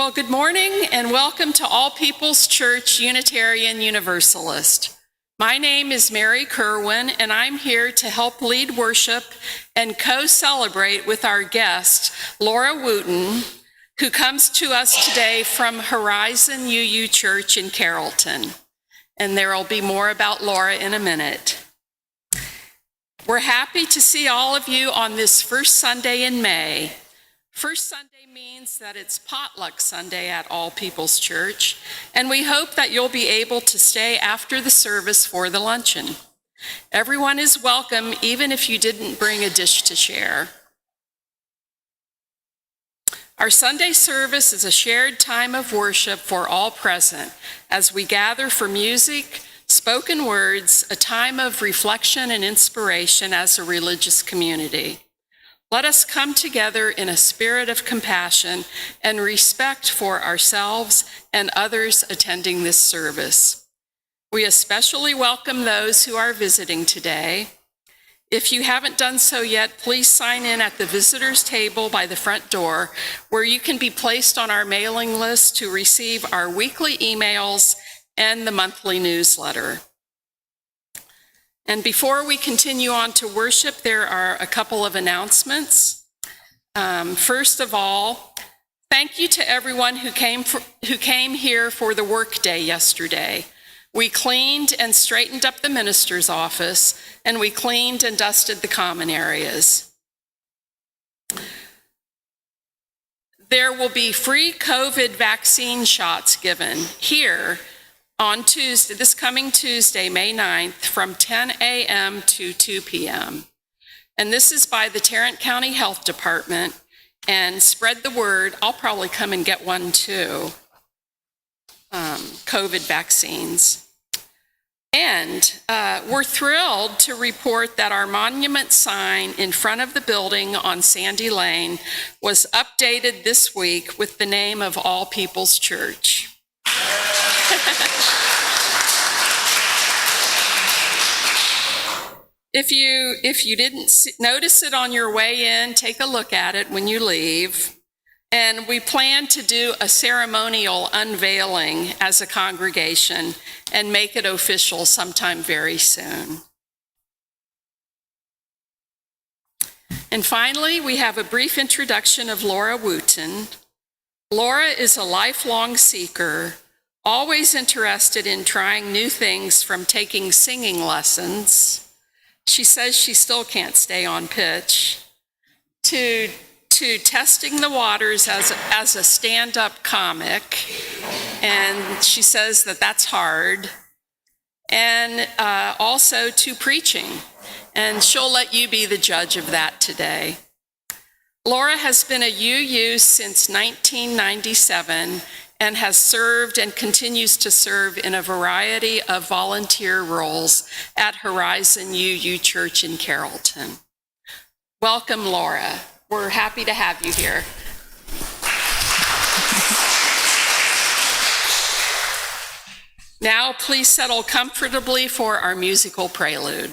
Well, good morning and welcome to All People's Church Unitarian Universalist. My name is Mary Kerwin, and I'm here to help lead worship and co-celebrate with our guest, Laura Wooten, who comes to us today from Horizon UU Church in Carrollton. And there will be more about Laura in a minute. We're happy to see all of you on this first Sunday in May. First Sunday means that it's potluck Sunday at All People's Church, and we hope that you'll be able to stay after the service for the luncheon. Everyone is welcome, even if you didn't bring a dish to share. Our Sunday service is a shared time of worship for all present as we gather for music, spoken words, a time of reflection and inspiration as a religious community. Let us come together in a spirit of compassion and respect for ourselves and others attending this service. We especially welcome those who are visiting today. If you haven't done so yet, please sign in at the visitors table by the front door, where you can be placed on our mailing list to receive our weekly emails and the monthly newsletter. And before we continue on to worship, there are a couple of announcements. First of all, thank you to everyone who came here for the work day yesterday. We cleaned and straightened up the minister's office, and we cleaned and dusted the common areas. There will be free COVID vaccine shots given here on Tuesday, this coming Tuesday, May 9th, from 10 a.m. to 2 p.m. And this is by the Tarrant County Health Department. And spread the word. I'll probably come and get one too. COVID vaccines. And we're thrilled to report that our monument sign in front of the building on Sandy Lane was updated this week with the name of All People's Church. If you didn't notice it on your way in, take a look at it when you leave. And we plan to do a ceremonial unveiling as a congregation and make it official sometime very soon. And finally, we have a brief introduction of Laura Wooten. Laura is a lifelong seeker, always interested in trying new things, from taking singing lessons. She says she still can't stay on pitch, to testing the waters as a stand-up comic, and she says that that's hard, and also to preaching, and she'll let you be the judge of that today. Laura has been a UU since 1997 and has served and continues to serve in a variety of volunteer roles at Horizon UU Church in Carrollton. Welcome, Laura. We're happy to have you here. Now, please settle comfortably for our musical prelude.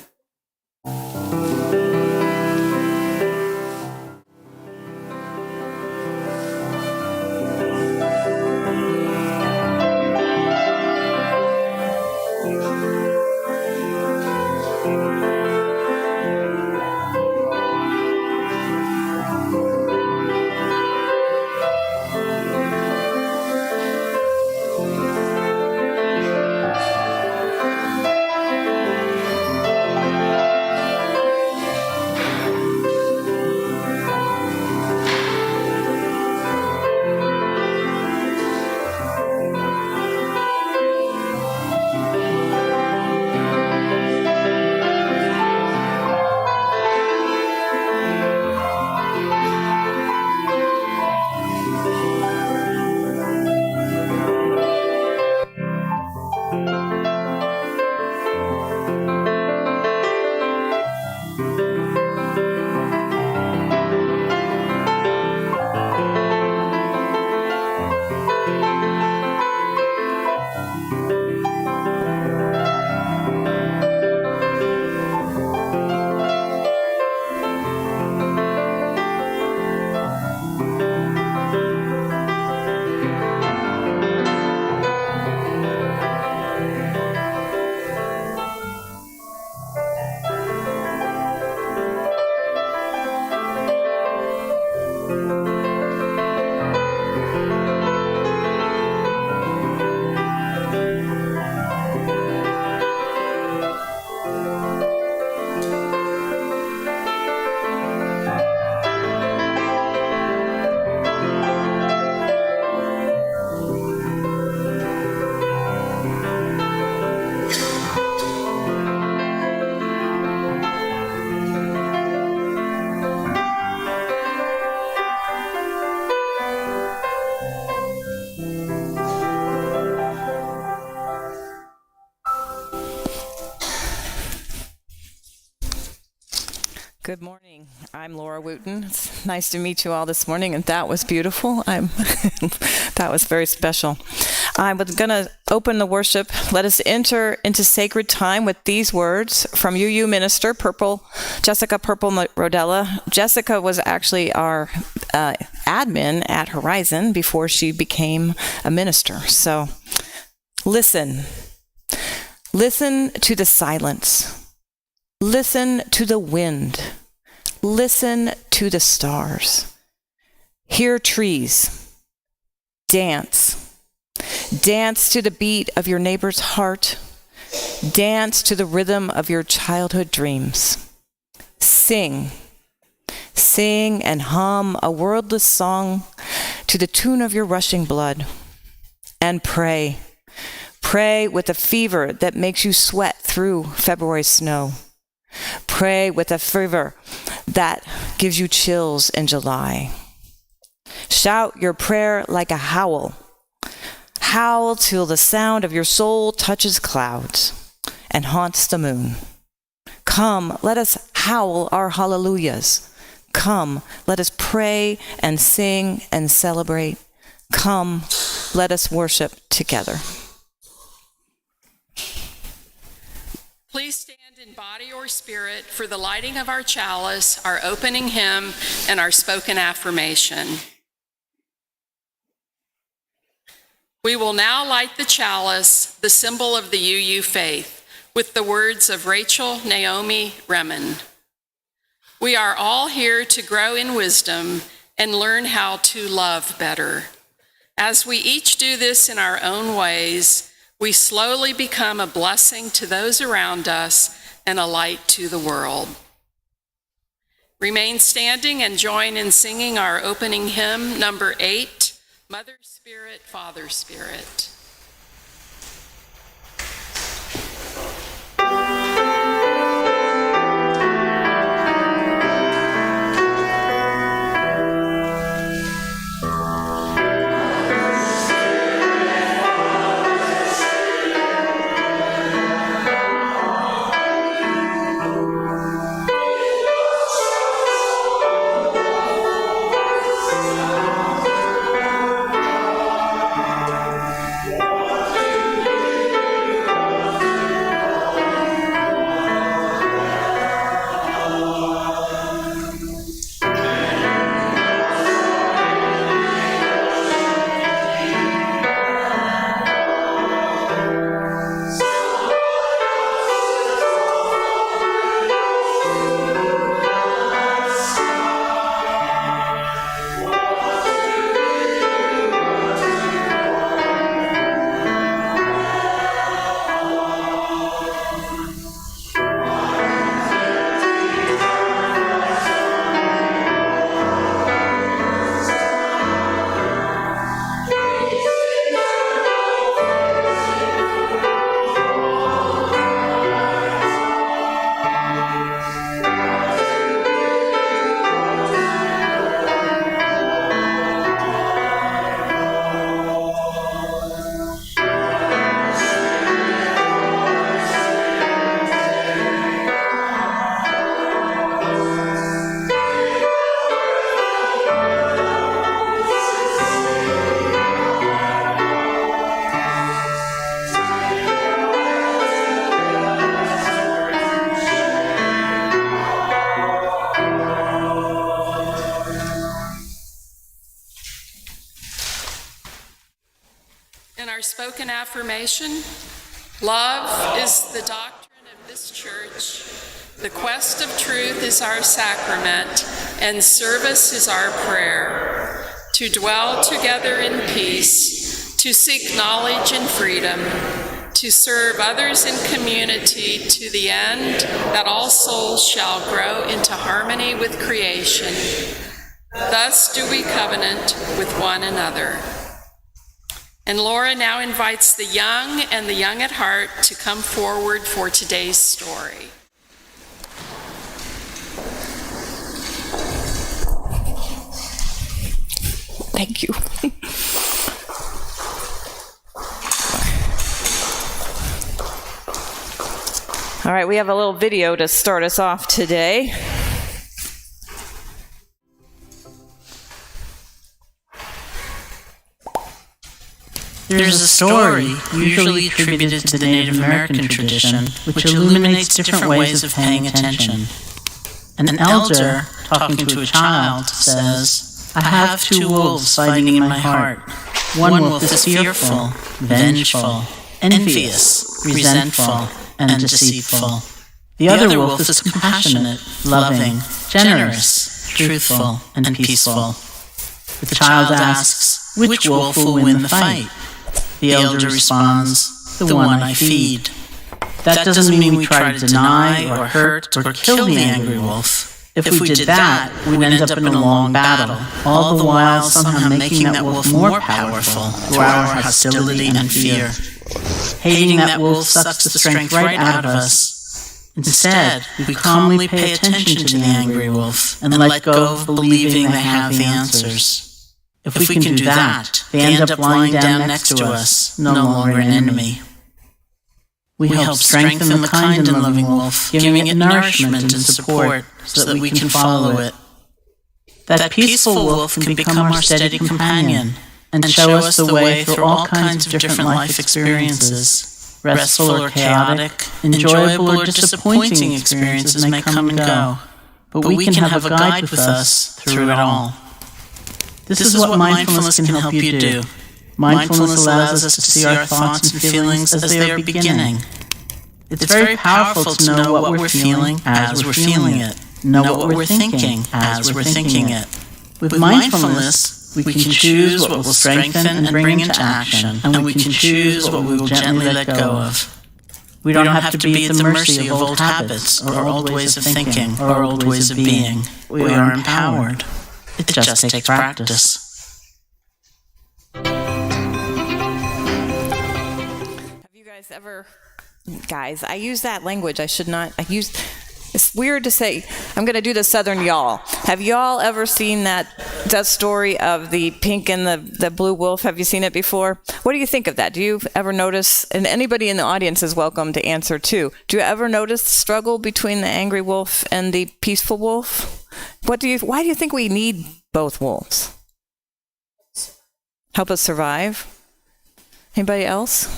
Good morning. I'm Laura Wooten. It's nice to meet you all this morning, and that was beautiful. That was very special. I was going to open the worship. Let us enter into sacred time with these words from UU minister, Jessica Purple Rodella. Jessica was actually our admin at Horizon before she became a minister. So listen. Listen to the silence. Listen to the wind. Listen to the stars. Hear trees. Dance. Dance to the beat of your neighbor's heart. Dance to the rhythm of your childhood dreams. Sing. Sing and hum a wordless song to the tune of your rushing blood. And pray. Pray with a fever that makes you sweat through February snow. Pray with a fervor that gives you chills in July. Shout your prayer like a howl. Howl till the sound of your soul touches clouds and haunts the moon. Come, let us howl our hallelujahs. Come, let us pray and sing and celebrate. Come, let us worship together. Please stand in body or spirit for the lighting of our chalice, our opening hymn, and our spoken affirmation. We will now light the chalice, the symbol of the UU faith, with the words of Rachel Naomi Remen. We are all here to grow in wisdom and learn how to love better. As we each do this in our own ways, we slowly become a blessing to those around us and a light to the world. Remain standing and join in singing our opening hymn, number 8, Mother Spirit, Father Spirit. Spoken affirmation. Love is the doctrine of this church. The quest of truth is our sacrament, and service is our prayer. To dwell together in peace, to seek knowledge and freedom, to serve others in community to the end that all souls shall grow into harmony with creation. Thus do we covenant with one another. And Laura now invites the young and the young at heart to come forward for today's story. Thank you. All right, we have a little video to start us off today. There's a story, usually attributed to the Native American tradition, which illuminates different ways of paying attention. An elder, talking to a child, says, "I have two wolves fighting in my heart. One wolf is fearful, vengeful, envious, resentful, and deceitful. The other wolf is compassionate, loving, generous, truthful, and peaceful." The child asks, "Which wolf will win the fight?" The elder responds, "The one I feed." That doesn't mean we try to deny or hurt or kill the angry wolf. If we did that, we'd end up in a long battle, all the while somehow making that wolf more powerful through our hostility and fear. Hating that wolf sucks the strength right out of us. Instead, we calmly pay attention to the angry wolf and let go of believing they have the answers. If we can do that, they end up lying down next to us, no longer an enemy. We help strengthen the kind and loving wolf, giving it nourishment and support so that we can follow it. That peaceful wolf can become our steady companion and show us the way through all kinds of different life experiences. Restful or chaotic, enjoyable or disappointing experiences may come and go, but we can have a guide with us through it all. This is what mindfulness can help you do. Mindfulness allows us to see our thoughts and feelings as they are beginning. It's very powerful to know what we're feeling as we're feeling it, know what we're thinking as we're thinking it. With mindfulness, we can choose what will strengthen and bring into action, and we can choose what we will gently let go of. We don't have to be at the mercy of old habits or old ways of thinking or old ways of being. We are empowered. It just takes practice. Have you guys ever, guys, I use that language. It's weird to say, I'm going to do the Southern y'all. Have y'all ever seen that story of the pink and the blue wolf? Have you seen it before? What do you think of that? Do you ever notice, and anybody in the audience is welcome to answer too, do you ever notice the struggle between the angry wolf and the peaceful wolf? Why do you think we need both wolves? Help us survive? Anybody else?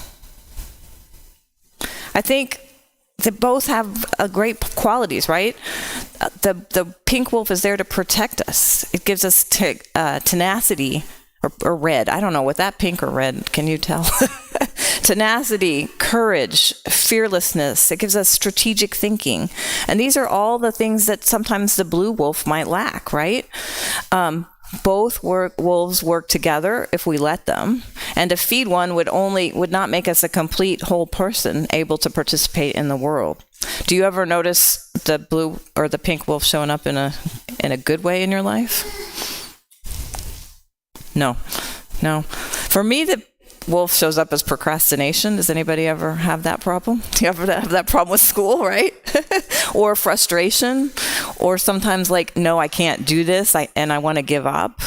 I think they both have great qualities, right? The pink wolf is there to protect us. It gives us tenacity, or red. I don't know what that pink or red, can you tell? Tenacity, courage, fearlessness. It gives us strategic thinking. And these are all the things that sometimes the blue wolf might lack, right? Both wolves work together if we let them, and to feed one would not make us a complete whole person able to participate in the world. Do you ever notice the blue or the pink wolf showing up in a good way in your life? No. For me, the wolf shows up as procrastination. Does anybody ever have that problem? Do you ever have that problem with school, right? Or frustration, or sometimes like, no, I can't do this, and I want to give up.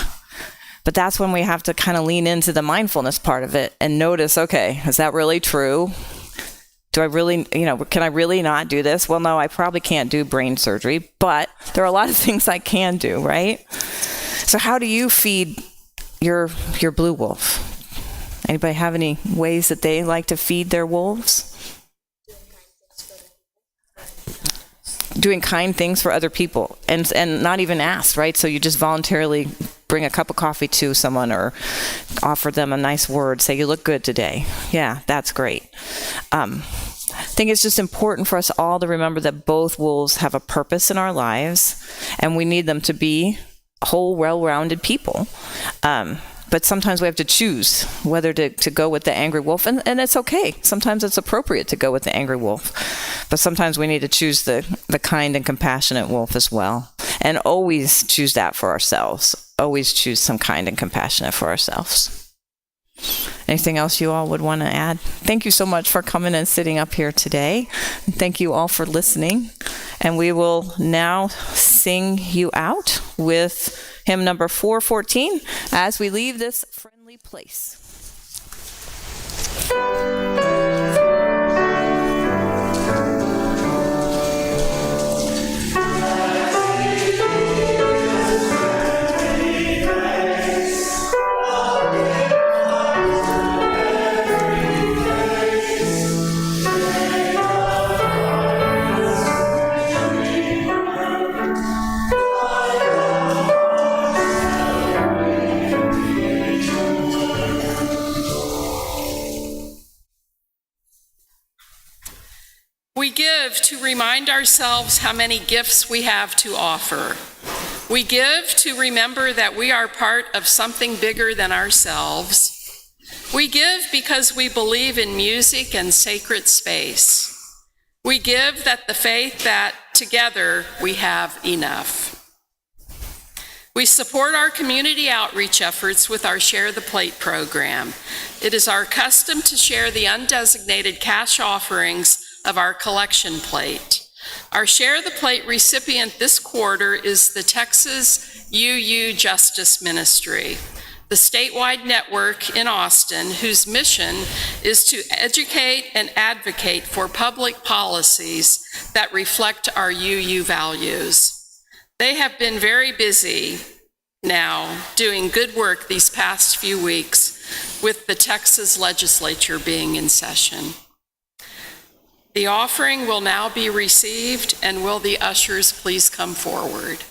But that's when we have to kind of lean into the mindfulness part of it and notice, okay, is that really true? Do I really, can I really not do this? Well, no, I probably can't do brain surgery, but there are a lot of things I can do, right? So how do you feed your blue wolf? Anybody have any ways that they like to feed their wolves? Doing kind things for other people and not even asked, right? So you just voluntarily bring a cup of coffee to someone or offer them a nice word, say, you look good today. Yeah, that's great. I think it's just important for us all to remember that both wolves have a purpose in our lives, and we need them to be whole, well-rounded people. But sometimes we have to choose whether to go with the angry wolf, and it's okay. Sometimes it's appropriate to go with the angry wolf, but sometimes we need to choose the kind and compassionate wolf as well, and always choose that for ourselves. Always choose some kind and compassionate for ourselves. Anything else you all would want to add? Thank you so much for coming and sitting up here today. And thank you all for listening. And we will now sing you out with hymn number 414 as we leave this friendly place. We give to remind ourselves how many gifts we have to offer. We give to remember that we are part of something bigger than ourselves. We give because we believe in music and sacred space. We give that the faith that together we have enough. We support our community outreach efforts with our Share the Plate program. It is our custom to share the undesignated cash offerings of our collection plate. Our Share the Plate recipient this quarter is the Texas UU Justice Ministry, the statewide network in Austin whose mission is to educate and advocate for public policies that reflect our UU values. They have been very busy now doing good work these past few weeks with the Texas legislature being in session. The offering will now be received, and will the ushers please come forward?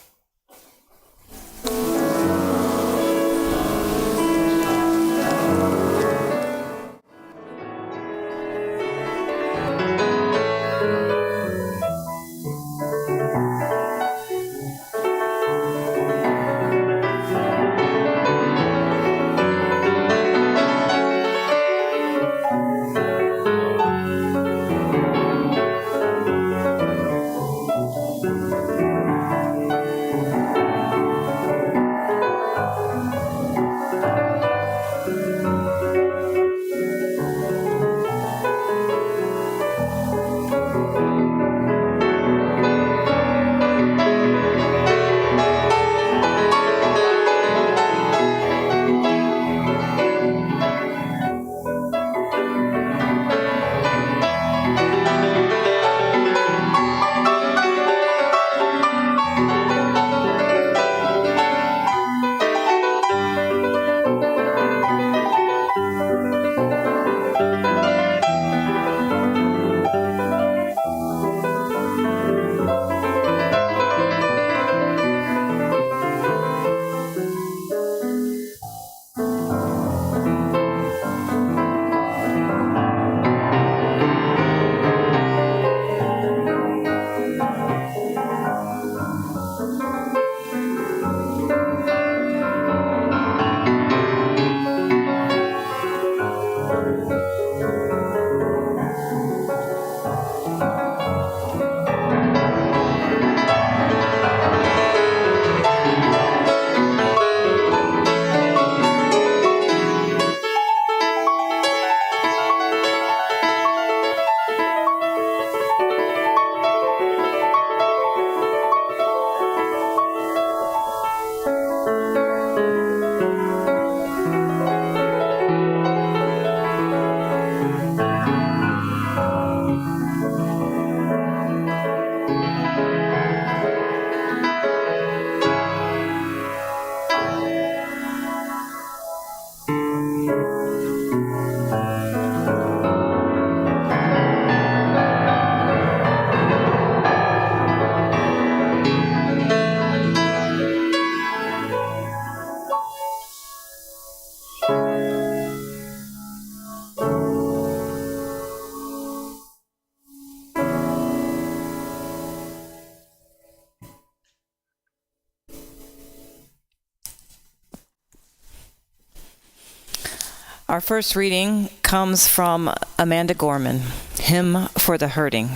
Our first reading comes from Amanda Gorman, Hymn for the Hurting.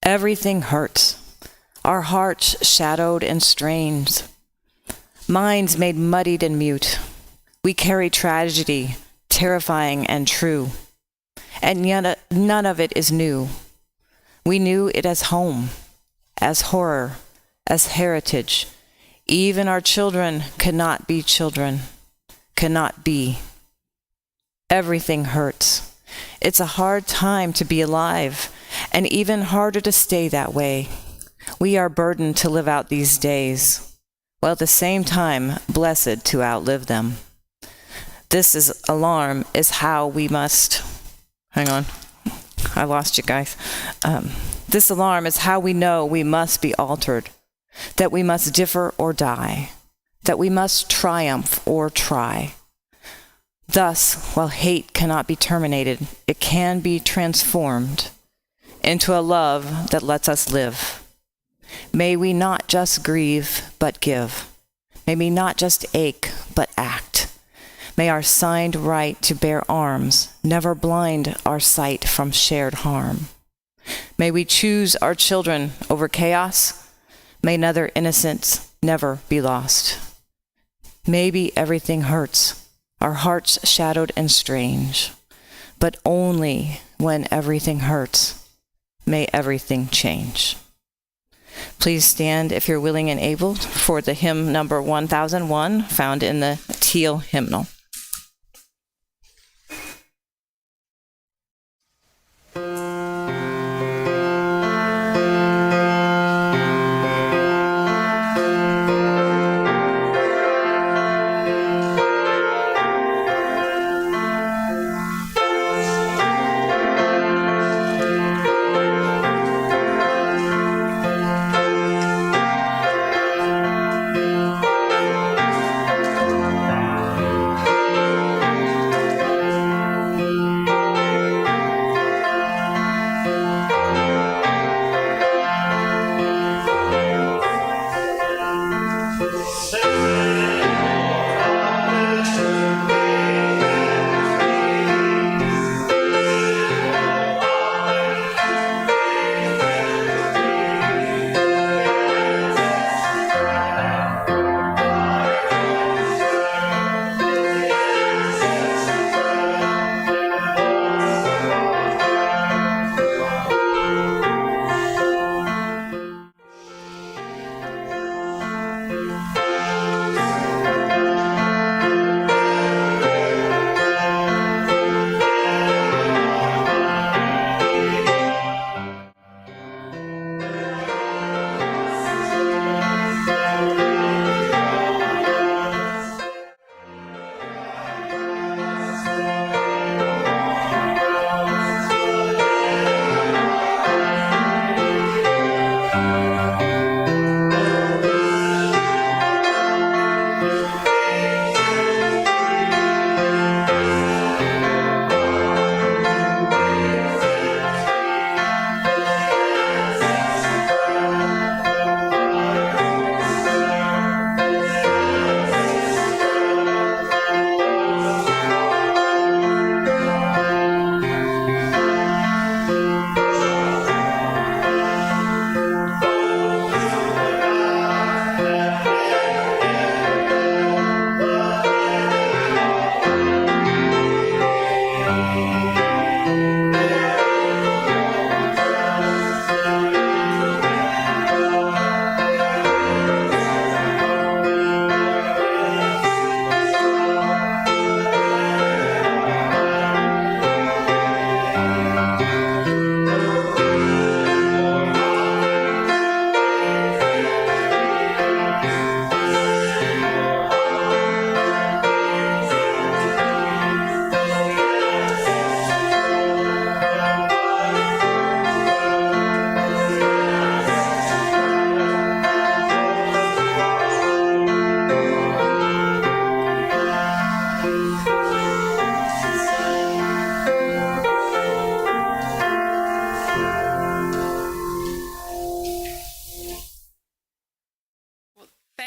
Everything hurts. Our hearts shadowed and strained. Minds made muddied and mute. We carry tragedy, terrifying and true. And yet none of it is new. We knew it as home, as horror, as heritage. Even our children cannot be children, cannot be. Everything hurts. It's a hard time to be alive, and even harder to stay that way. We are burdened to live out these days, while at the same time blessed to outlive them. This alarm is how we must... Hang on. I lost you guys. This alarm is how we know we must be altered, that we must differ or die, that we must triumph or try. Thus, while hate cannot be terminated, it can be transformed into a love that lets us live. May we not just grieve, but give. May we not just ache, but act. May our signed right to bear arms never blind our sight from shared harm. May we choose our children over chaos. May another innocence never be lost. Maybe everything hurts, our hearts shadowed and strange, but only when everything hurts, may everything change. Please stand if you're willing and able for the hymn number 1001 found in the teal hymnal.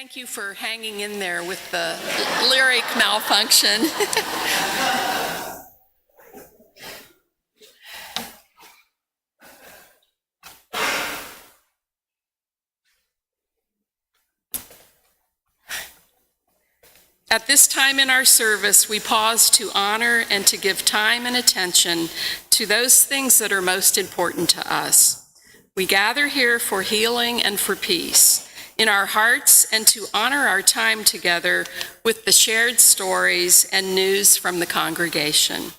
Thank you for hanging in there with the lyric malfunction. At this time in our service, we pause to honor and to give time and attention to those things that are most important to us. We gather here for healing and for peace in our hearts and to honor our time together with the shared stories and news from the congregation.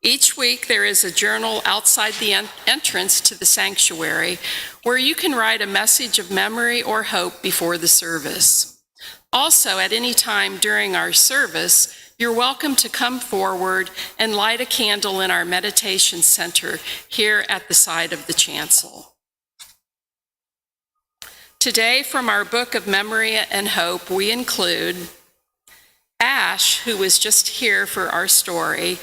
Each week, there is a journal outside the entrance to the sanctuary where you can write a message of memory or hope before the service. Also, at any time during our service, you're welcome to come forward and light a candle in our meditation center here at the side of the chancel. Today, from our book of memory and hope, we include Ash, who was just here for our story.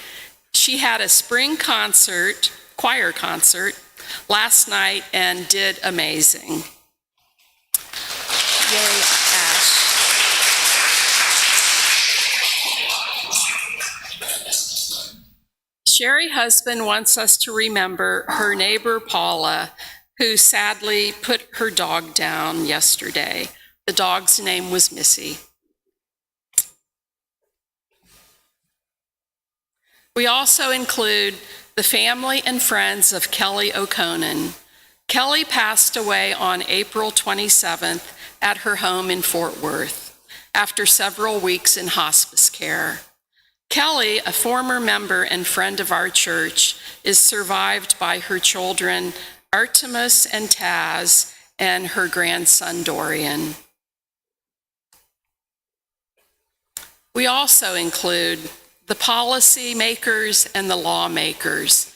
She had a spring concert, choir concert, last night and did amazing. Yay, Ash. Sherry Husband wants us to remember her neighbor Paula, who sadly put her dog down yesterday. The dog's name was Missy. We also include the family and friends of Kelly O'Conan. Kelly passed away on April 27th at her home in Fort Worth after several weeks in hospice care. Kelly, a former member and friend of our church, is survived by her children, Artemis and Taz, and her grandson, Dorian. We also include the policy makers and the lawmakers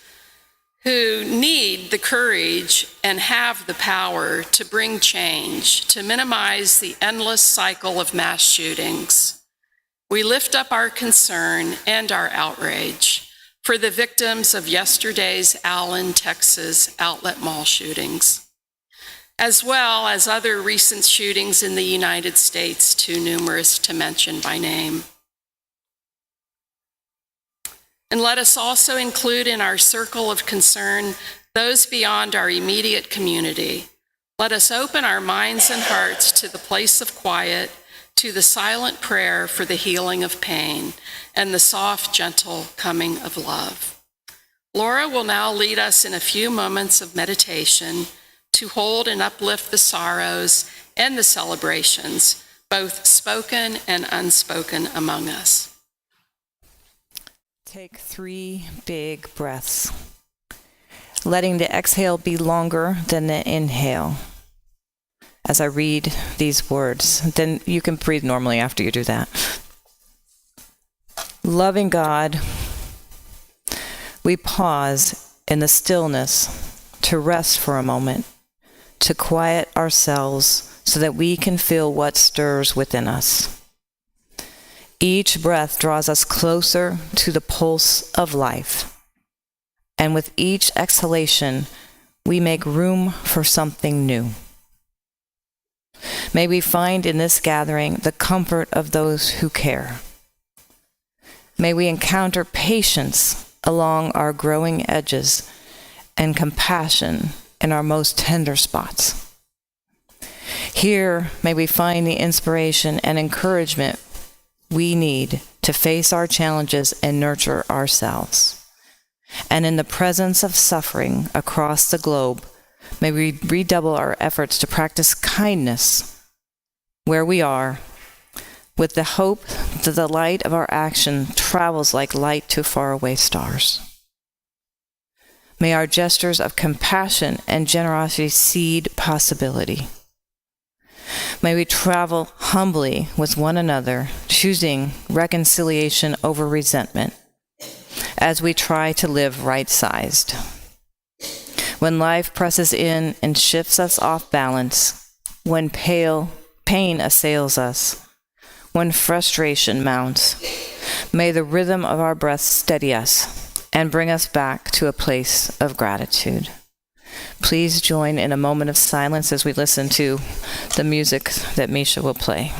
who need the courage and have the power to bring change, to minimize the endless cycle of mass shootings. We lift up our concern and our outrage for the victims of yesterday's Allen, Texas outlet mall shootings, as well as other recent shootings in the United States, too numerous to mention by name. And let us also include in our circle of concern those beyond our immediate community. Let us open our minds and hearts to the place of quiet, to the silent prayer for the healing of pain, and the soft, gentle coming of love. Laura will now lead us in a few moments of meditation to hold and uplift the sorrows and the celebrations, both spoken and unspoken among us. Take 3 big breaths, letting the exhale be longer than the inhale. As I read these words, then you can breathe normally after you do that. Loving God, we pause in the stillness to rest for a moment, to quiet ourselves so that we can feel what stirs within us. Each breath draws us closer to the pulse of life. And with each exhalation, we make room for something new. May we find in this gathering the comfort of those who care. May we encounter patience along our growing edges and compassion in our most tender spots. Here, may we find the inspiration and encouragement we need to face our challenges and nurture ourselves. And in the presence of suffering across the globe, may we redouble our efforts to practice kindness where we are, with the hope that the light of our action travels like light to faraway stars. May our gestures of compassion and generosity seed possibility. May we travel humbly with one another, choosing reconciliation over resentment as we try to live right-sized. When life presses in and shifts us off balance, when pain assails us, when frustration mounts, may the rhythm of our breath steady us and bring us back to a place of gratitude. Please join in a moment of silence as we listen to the music that Misha will play.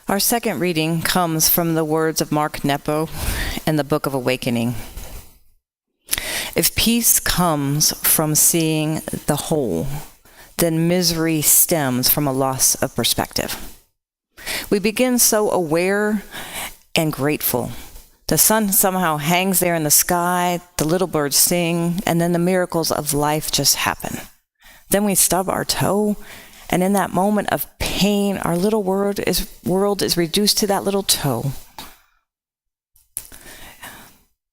Our second reading comes from the words of Mark Nepo in the Book of Awakening. If peace comes from seeing the whole, then misery stems from a loss of perspective. We begin so aware and grateful. The sun somehow hangs there in the sky, the little birds sing, and then the miracles of life just happen. Then we stub our toe, and in that moment of pain, our little world is reduced to that little toe.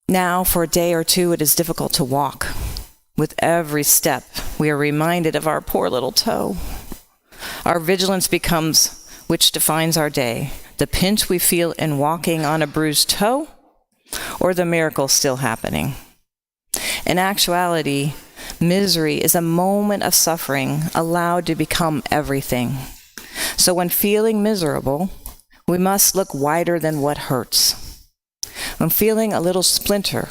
Now, for a day or two, it is difficult to walk. With every step, we are reminded of our poor little toe. Our vigilance becomes which defines our day, the pinch we feel in walking on a bruised toe, or the miracle still happening. In actuality, misery is a moment of suffering allowed to become everything. So when feeling miserable, we must look wider than what hurts. When feeling a little splinter,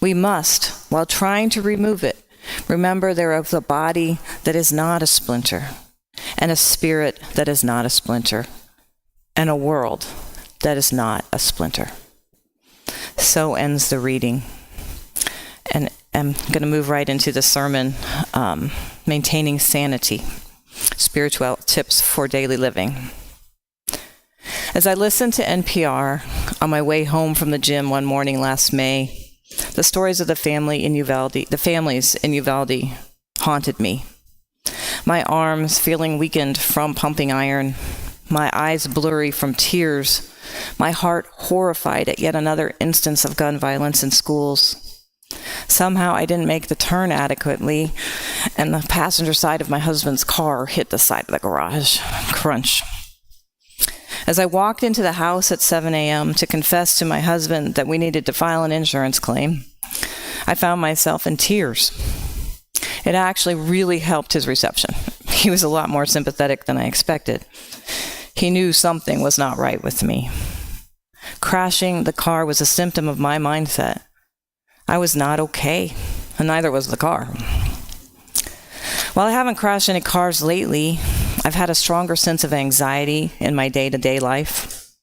we must, while trying to remove it, remember there is a body that is not a splinter, and a spirit that is not a splinter, and a world that is not a splinter. So ends the reading. And I'm going to move right into the sermon, Maintaining Sanity, Spiritual Tips for Daily Living. As I listened to NPR on my way home from the gym one morning last May, the stories of the families in Uvalde haunted me. My arms feeling weakened from pumping iron, my eyes blurry from tears, my heart horrified at yet another instance of gun violence in schools. Somehow I didn't make the turn adequately, and the passenger side of my husband's car hit the side of the garage. Crunch. As I walked into the house at 7 a.m. to confess to my husband that we needed to file an insurance claim, I found myself in tears. It actually really helped his reception. He was a lot more sympathetic than I expected. He knew something was not right with me. Crashing the car was a symptom of my mindset. I was not okay, and neither was the car. While I haven't crashed any cars lately, I've had a stronger sense of anxiety in my day-to-day life.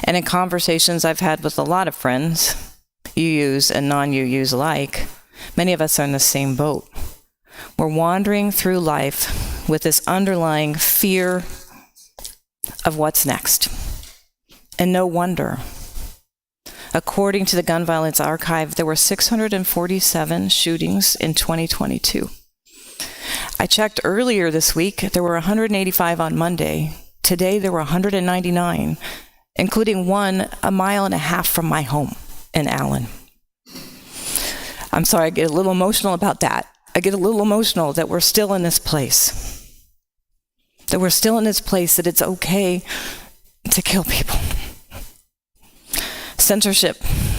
And in conversations I've had with a lot of friends, UUs and non-UUs alike, many of us are in the same boat. We're wandering through life with this underlying fear of what's next. And no wonder. According to the Gun Violence Archive, there were 647 shootings in 2022. I checked earlier this week, there were 185 on Monday. Today, there were 199, including one 1.5 miles from my home in Allen. I'm sorry, I get a little emotional about that. I get a little emotional that we're still in this place. That we're still in this place, that it's okay to kill people. Censorship,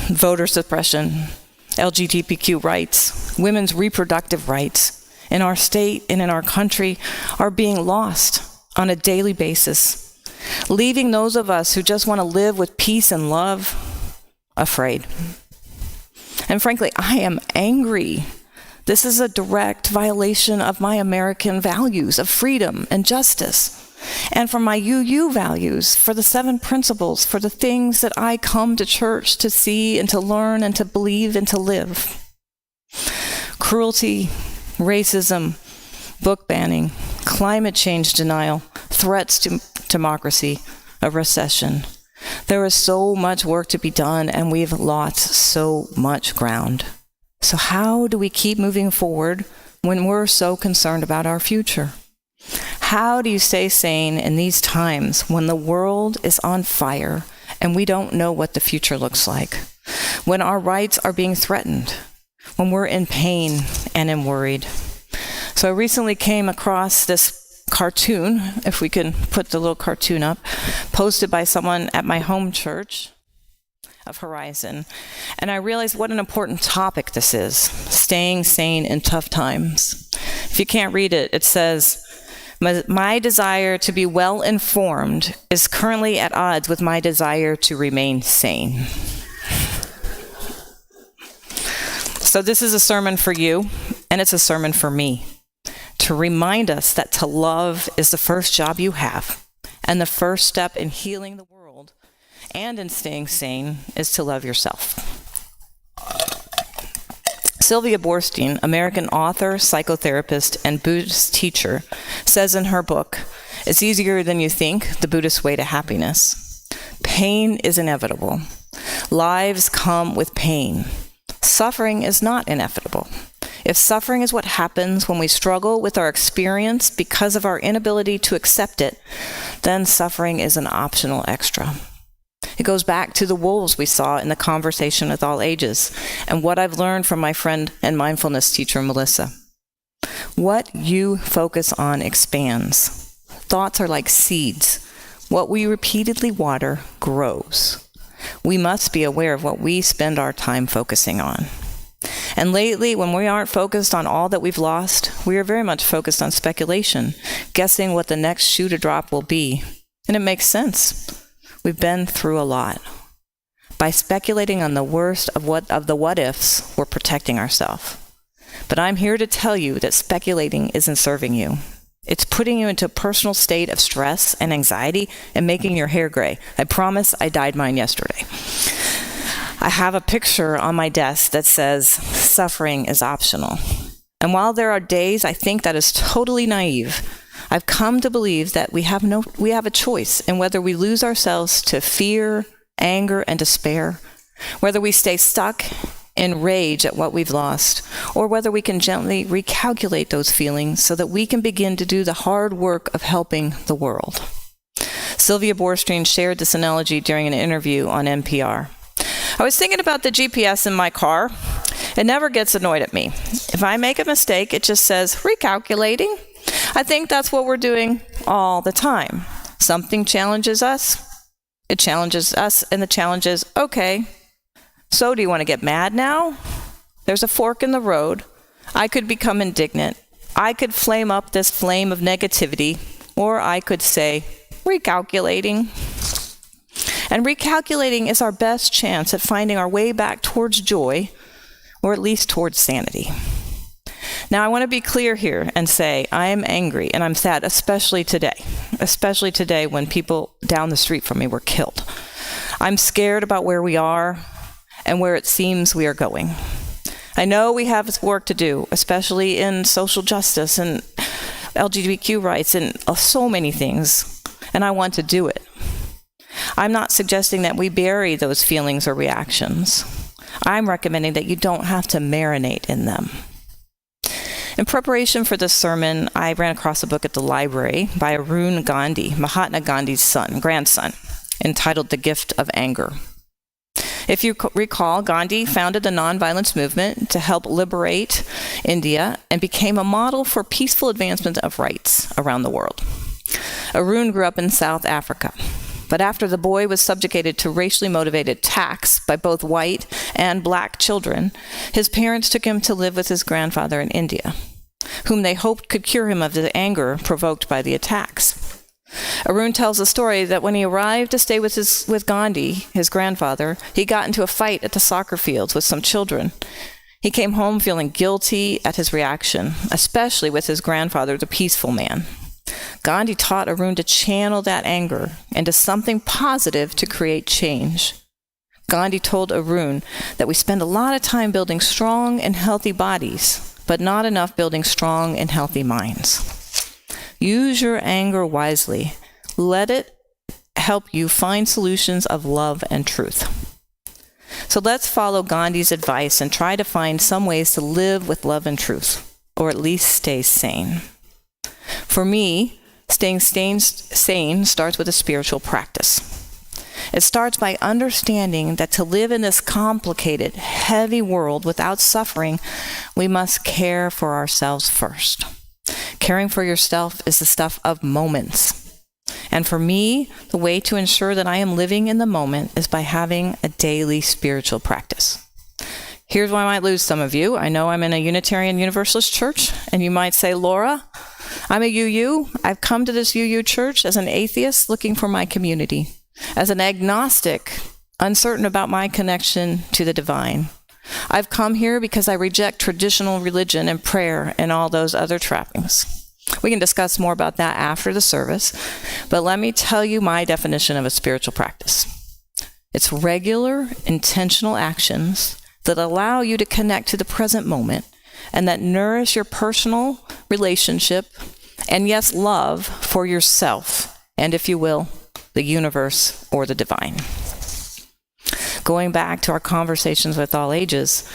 voter suppression, LGBTQ rights, women's reproductive rights in our state and in our country are being lost on a daily basis, leaving those of us who just want to live with peace and love afraid. And frankly, I am angry. This is a direct violation of my American values of freedom and justice, and for my UU values, for the 7 principles, for the things that I come to church to see and to learn and to believe and to live. Cruelty, racism, book banning, climate change denial, threats to democracy, a recession. There is so much work to be done, and we've lost so much ground. So how do we keep moving forward when we're so concerned about our future? How do you stay sane in these times when the world is on fire and we don't know what the future looks like? When our rights are being threatened? When we're in pain and in worried? So I recently came across this cartoon, if we can put the little cartoon up, posted by someone at my home church of Horizon. And I realized what an important topic this is, staying sane in tough times. If you can't read it, it says, my desire to be well informed is currently at odds with my desire to remain sane. So this is a sermon for you, and it's a sermon for me, to remind us that to love is the first job you have, And the first step in healing the world and in staying sane is to love yourself. Sylvia Boorstein, American author, psychotherapist, and Buddhist teacher, says in her book, "It's easier than you think, the Buddhist way to happiness. Pain is inevitable. Lives come with pain. Suffering is not inevitable. If suffering is what happens when we struggle with our experience because of our inability to accept it, then suffering is an optional extra." It goes back to the wolves we saw in the conversation with all ages, and what I've learned from my friend and mindfulness teacher, Melissa. What you focus on expands. Thoughts are like seeds. What we repeatedly water grows. We must be aware of what we spend our time focusing on. And lately, when we aren't focused on all that we've lost, we are very much focused on speculation, guessing what the next shoe to drop will be. And it makes sense. We've been through a lot. By speculating on the worst of the what-ifs, we're protecting ourselves. But I'm here to tell you that speculating isn't serving you. It's putting you into a personal state of stress and anxiety and making your hair gray. I promise I dyed mine yesterday. I have a picture on my desk that says, "Suffering is optional." And while there are days I think that is totally naive, I've come to believe that we have a choice in whether we lose ourselves to fear, anger, and despair, whether we stay stuck in rage at what we've lost, or whether we can gently recalculate those feelings so that we can begin to do the hard work of helping the world. Sylvia Boorstein shared this analogy during an interview on NPR. "I was thinking about the GPS in my car. It never gets annoyed at me. If I make a mistake, it just says, recalculating. I think that's what we're doing all the time. Something challenges us. It challenges us, and the challenge is, okay, so do you want to get mad now? There's a fork in the road. I could become indignant. I could flame up this flame of negativity, or I could say, recalculating. And recalculating is our best chance at finding our way back towards joy, or at least towards sanity. Now, I want to be clear here and say I am angry and I'm sad, especially today when people down the street from me were killed. I'm scared about where we are and where it seems we are going. I know we have work to do, especially in social justice and LGBTQ rights and so many things, and I want to do it. I'm not suggesting that we bury those feelings or reactions. I'm recommending that you don't have to marinate in them. In preparation for this sermon, I ran across a book at the library by Arun Gandhi, Mahatma Gandhi's grandson, entitled The Gift of Anger. If you recall, Gandhi founded the nonviolence movement to help liberate India and became a model for peaceful advancement of rights around the world. Arun grew up in South Africa, but after the boy was subjugated to racially motivated attacks by both white and black children, his parents took him to live with his grandfather in India, whom they hoped could cure him of the anger provoked by the attacks. Arun tells a story that when he arrived to stay with Gandhi, his grandfather, he got into a fight at the soccer fields with some children. He came home feeling guilty at his reaction, especially with his grandfather, the peaceful man. Gandhi taught Arun to channel that anger into something positive to create change. Gandhi told Arun that we spend a lot of time building strong and healthy bodies, but not enough building strong and healthy minds. Use your anger wisely. Let it help you find solutions of love and truth. So let's follow Gandhi's advice and try to find some ways to live with love and truth, or at least stay sane. For me, staying sane starts with a spiritual practice. It starts by understanding that to live in this complicated, heavy world without suffering, we must care for ourselves first. Caring for yourself is the stuff of moments. And for me, the way to ensure that I am living in the moment is by having a daily spiritual practice. Here's where I might lose some of you. I know I'm in a Unitarian Universalist church, and you might say, Laura, I'm a UU. I've come to this UU church as an atheist looking for my community, as an agnostic, uncertain about my connection to the divine. I've come here because I reject traditional religion and prayer and all those other trappings. We can discuss more about that after the service, but let me tell you my definition of a spiritual practice. It's regular, intentional actions that allow you to connect to the present moment and that nourish your personal relationship and, yes, love for yourself and, if you will, the universe or the divine. Going back to our conversations with all ages,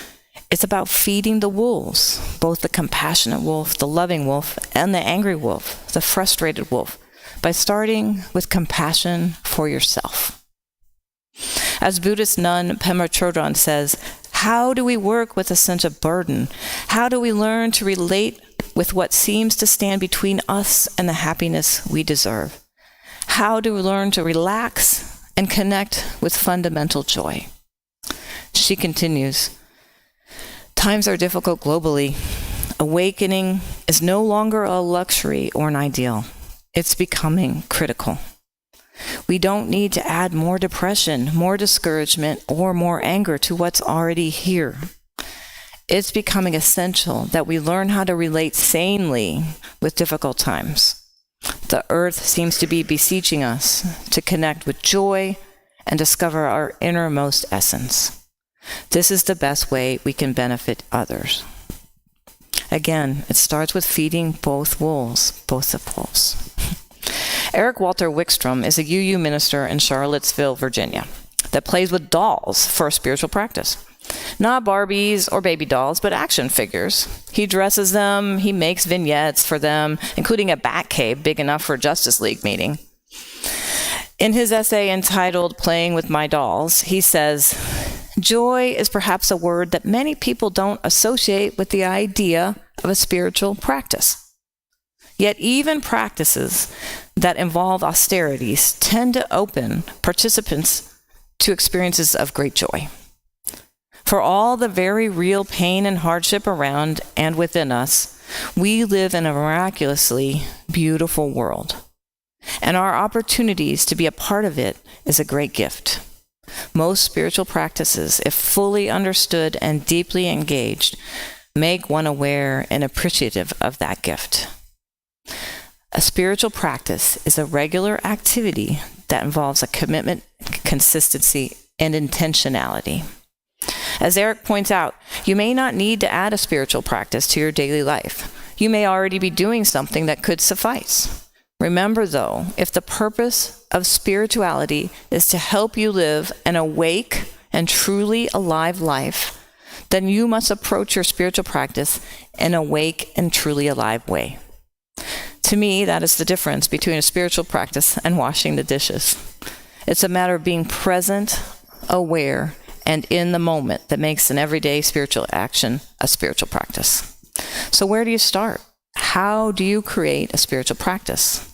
it's about feeding the wolves, both the compassionate wolf, the loving wolf, and the angry wolf, the frustrated wolf, by starting with compassion for yourself. As Buddhist nun Pema Chodron says, how do we work with a sense of burden? How do we learn to relate with what seems to stand between us and the happiness we deserve? How do we learn to relax and connect with fundamental joy? She continues, times are difficult globally. Awakening is no longer a luxury or an ideal. It's becoming critical. We don't need to add more depression, more discouragement, or more anger to what's already here. It's becoming essential that we learn how to relate sanely with difficult times. The earth seems to be beseeching us to connect with joy and discover our innermost essence. This is the best way we can benefit others. Again, it starts with feeding both wolves, both the wolves. Eric Walter Wickstrom is a UU minister in Charlottesville, Virginia, that plays with dolls for a spiritual practice. Not Barbies or baby dolls, but action figures. He dresses them, he makes vignettes for them, including a bat cave big enough for a Justice League meeting. In his essay entitled Playing with My Dolls, he says, joy is perhaps a word that many people don't associate with the idea of a spiritual practice. Yet even practices that involve austerities tend to open participants to experiences of great joy. For all the very real pain and hardship around and within us, we live in a miraculously beautiful world. And our opportunities to be a part of it is a great gift. Most spiritual practices, if fully understood and deeply engaged, make one aware and appreciative of that gift. A spiritual practice is a regular activity that involves a commitment, consistency, and intentionality. As Eric points out, you may not need to add a spiritual practice to your daily life. You may already be doing something that could suffice. Remember, though, if the purpose of spirituality is to help you live an awake and truly alive life, then you must approach your spiritual practice in an awake and truly alive way. To me, that is the difference between a spiritual practice and washing the dishes. It's a matter of being present, aware, and in the moment that makes an everyday spiritual action a spiritual practice. So where do you start? How do you create a spiritual practice?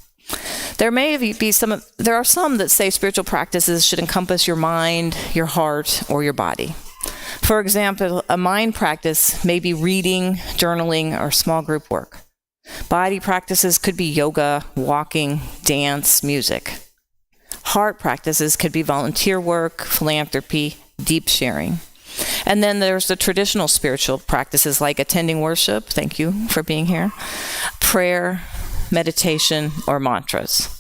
There are some that say spiritual practices should encompass your mind, your heart, or your body. For example, a mind practice may be reading, journaling, or small group work. Body practices could be yoga, walking, dance, music. Heart practices could be volunteer work, philanthropy, deep sharing. And then there's the traditional spiritual practices like attending worship, thank you for being here, prayer, meditation, or mantras.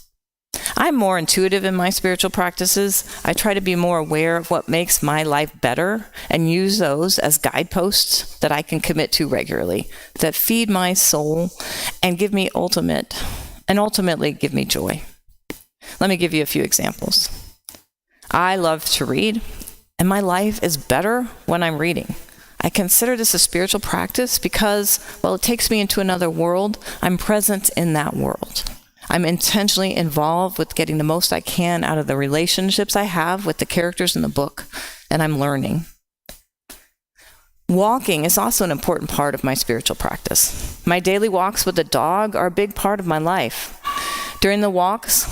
I'm more intuitive in my spiritual practices. I try to be more aware of what makes my life better and use those as guideposts that I can commit to regularly, that feed my soul and give me ultimately give me joy. Let me give you a few examples. I love to read, and my life is better when I'm reading. I consider this a spiritual practice because, while it takes me into another world, I'm present in that world. I'm intentionally involved with getting the most I can out of the relationships I have with the characters in the book, and I'm learning. Walking is also an important part of my spiritual practice. My daily walks with the dog are a big part of my life. During the walks,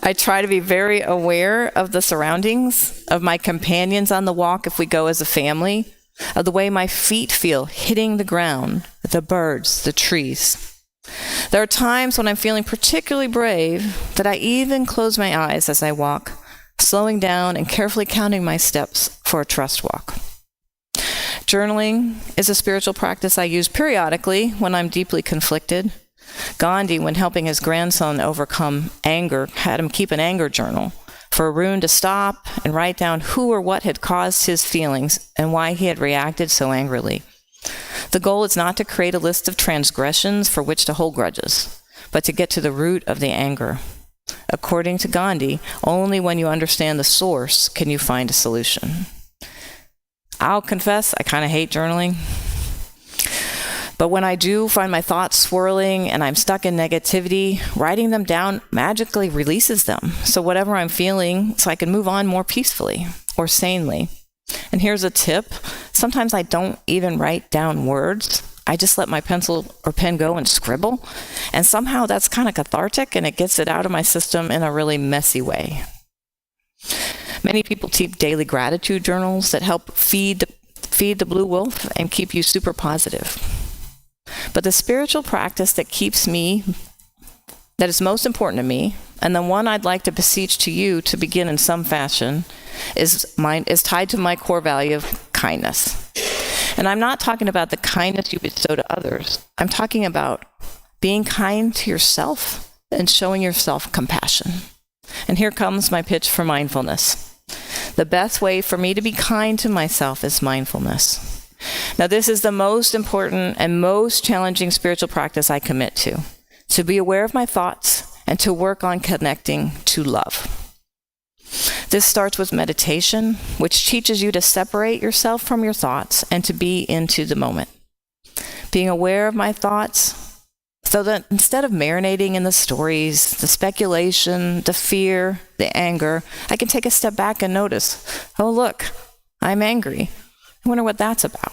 I try to be very aware of the surroundings, of my companions on the walk if we go as a family, of the way my feet feel hitting the ground, the birds, the trees. There are times when I'm feeling particularly brave that I even close my eyes as I walk, slowing down and carefully counting my steps for a trust walk. Journaling is a spiritual practice I use periodically when I'm deeply conflicted. Gandhi, when helping his grandson overcome anger, had him keep an anger journal for Arun to stop and write down who or what had caused his feelings and why he had reacted so angrily. The goal is not to create a list of transgressions for which to hold grudges, but to get to the root of the anger. According to Gandhi, only when you understand the source can you find a solution. I'll confess, I kind of hate journaling. But when I do find my thoughts swirling and I'm stuck in negativity, writing them down magically releases them. So whatever I'm feeling, so I can move on more peacefully or sanely. And here's a tip. Sometimes I don't even write down words. I just let my pencil or pen go and scribble. And somehow that's kind of cathartic and it gets it out of my system in a really messy way. Many people keep daily gratitude journals that help feed the blue wolf and keep you super positive. But the spiritual practice that is most important to me, and the one I'd like to beseech to you to begin in some fashion, is tied to my core value of kindness. And I'm not talking about the kindness you bestow to others. I'm talking about being kind to yourself and showing yourself compassion. And here comes my pitch for mindfulness. The best way for me to be kind to myself is mindfulness. Now, this is the most important and most challenging spiritual practice I commit to be aware of my thoughts and to work on connecting to love. This starts with meditation, which teaches you to separate yourself from your thoughts and to be into the moment. Being aware of my thoughts, so that instead of marinating in the stories, the speculation, the fear, the anger, I can take a step back and notice, oh, look, I'm angry. I wonder what that's about.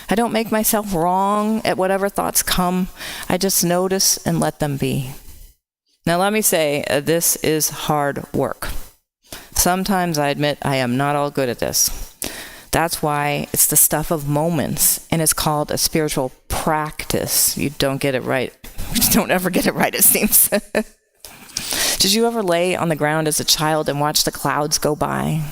I don't make myself wrong at whatever thoughts come. I just notice and let them be. Now, let me say, this is hard work. Sometimes I admit I am not all good at this. That's why it's the stuff of moments, and it's called a spiritual practice. You don't get it right. You don't ever get it right, it seems. Did you ever lay on the ground as a child and watch the clouds go by?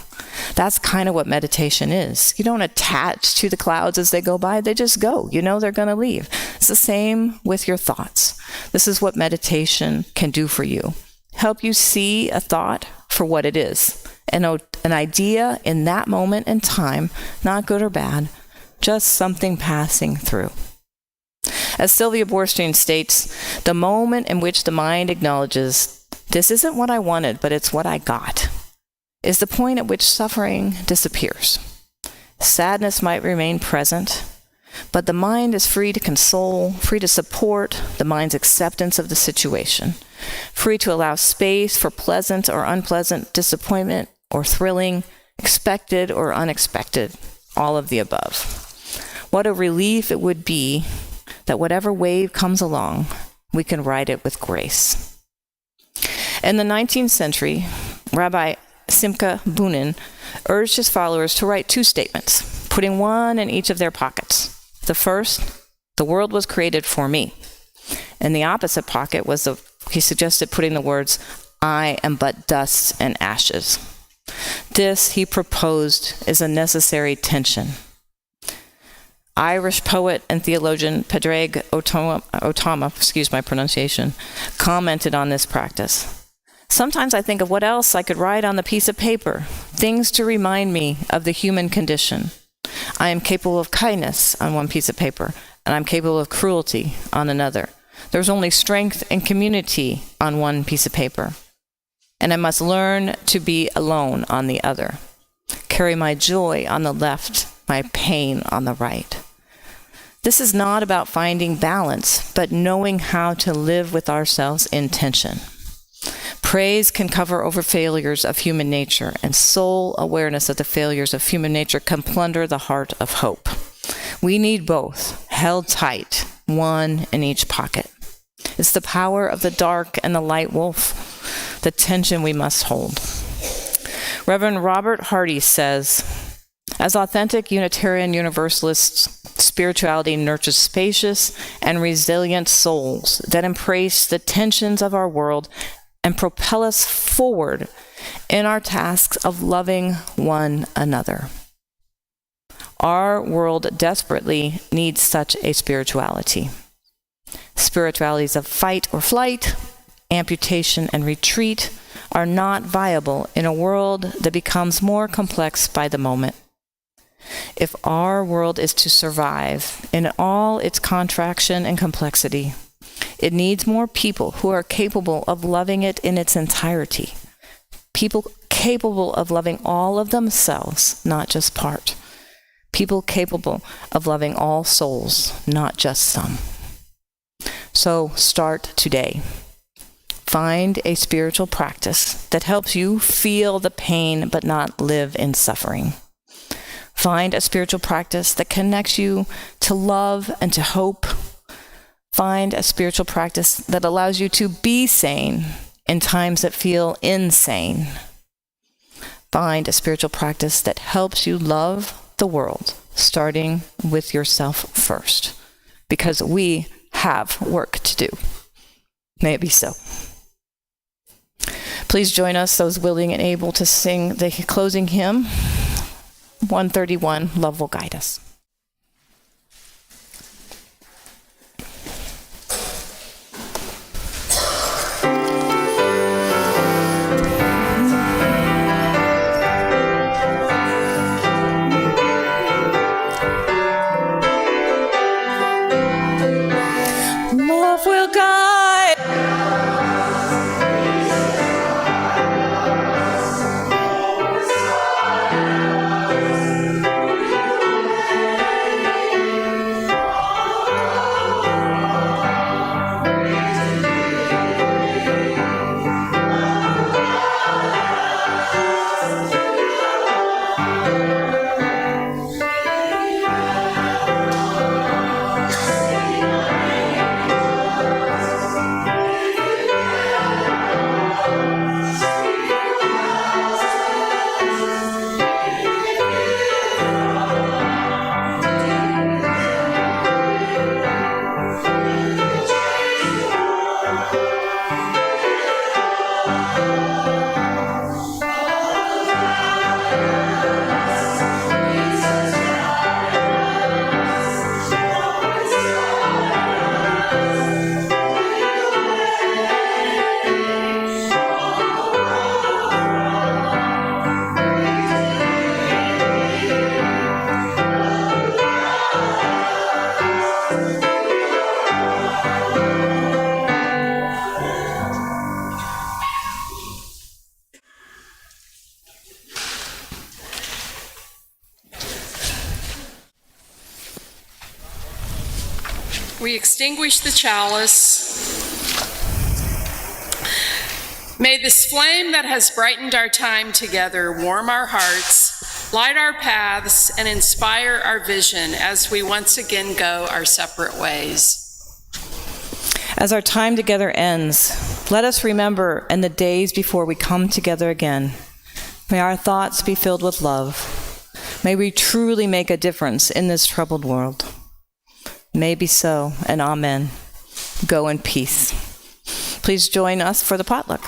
That's kind of what meditation is. You don't attach to the clouds as they go by. They just go. You know they're going to leave. It's the same with your thoughts. This is what meditation can do for you. Help you see a thought for what it is. An idea in that moment in time, not good or bad, just something passing through. As Sylvia Boorstein states, the moment in which the mind acknowledges, this isn't what I wanted, but it's what I got, is the point at which suffering disappears. Sadness might remain present, but the mind is free to console, free to support the mind's acceptance of the situation, free to allow space for pleasant or unpleasant disappointment or thrilling, expected or unexpected, all of the above. What a relief it would be that whatever wave comes along, we can ride it with grace. In the 19th century, Rabbi Simcha Bunin urged his followers to write two statements, putting one in each of their pockets. The first, the world was created for me. In the opposite pocket he suggested putting the words, I am but dust and ashes. This, he proposed, is a necessary tension. Irish poet and theologian Padraig O'Tama, excuse my pronunciation, commented on this practice. Sometimes I think of what else I could write on the piece of paper, things to remind me of the human condition. I am capable of kindness on one piece of paper, and I'm capable of cruelty on another. There's only strength and community on one piece of paper, and I must learn to be alone on the other. Carry my joy on the left, my pain on the right. This is not about finding balance, but knowing how to live with ourselves in tension. Praise can cover over failures of human nature, and soul awareness of the failures of human nature can plunder the heart of hope. We need both, held tight, one in each pocket. It's the power of the dark and the light wolf, the tension we must hold. Reverend Robert Hardy says, as authentic Unitarian Universalists, spirituality nurtures spacious and resilient souls that embrace the tensions of our world and propel us forward in our tasks of loving one another. Our world desperately needs such a spirituality. Spiritualities of fight or flight, amputation and retreat are not viable in a world that becomes more complex by the moment. If our world is to survive in all its contraction and complexity, it needs more people who are capable of loving it in its entirety. People capable of loving all of themselves, not just part. People capable of loving all souls, not just some. So start today. Find a spiritual practice that helps you feel the pain but not live in suffering. Find a spiritual practice that connects you to love and to hope. Find a spiritual practice that allows you to be sane in times that feel insane. Find a spiritual practice that helps you love the world, starting with yourself first, because we have work to do. May it be so. Please join us, those willing and able, to sing the closing hymn, 131, Love Will Guide Us. Love will guide. We extinguish the chalice. May this flame that has brightened our time together warm our hearts, light our paths, and inspire our vision as we once again go our separate ways. As our time together ends, let us remember in the days before we come together again, may our thoughts be filled with love. May we truly make a difference in this troubled world. May it be so, and amen. Go in peace. Please join us for the potluck.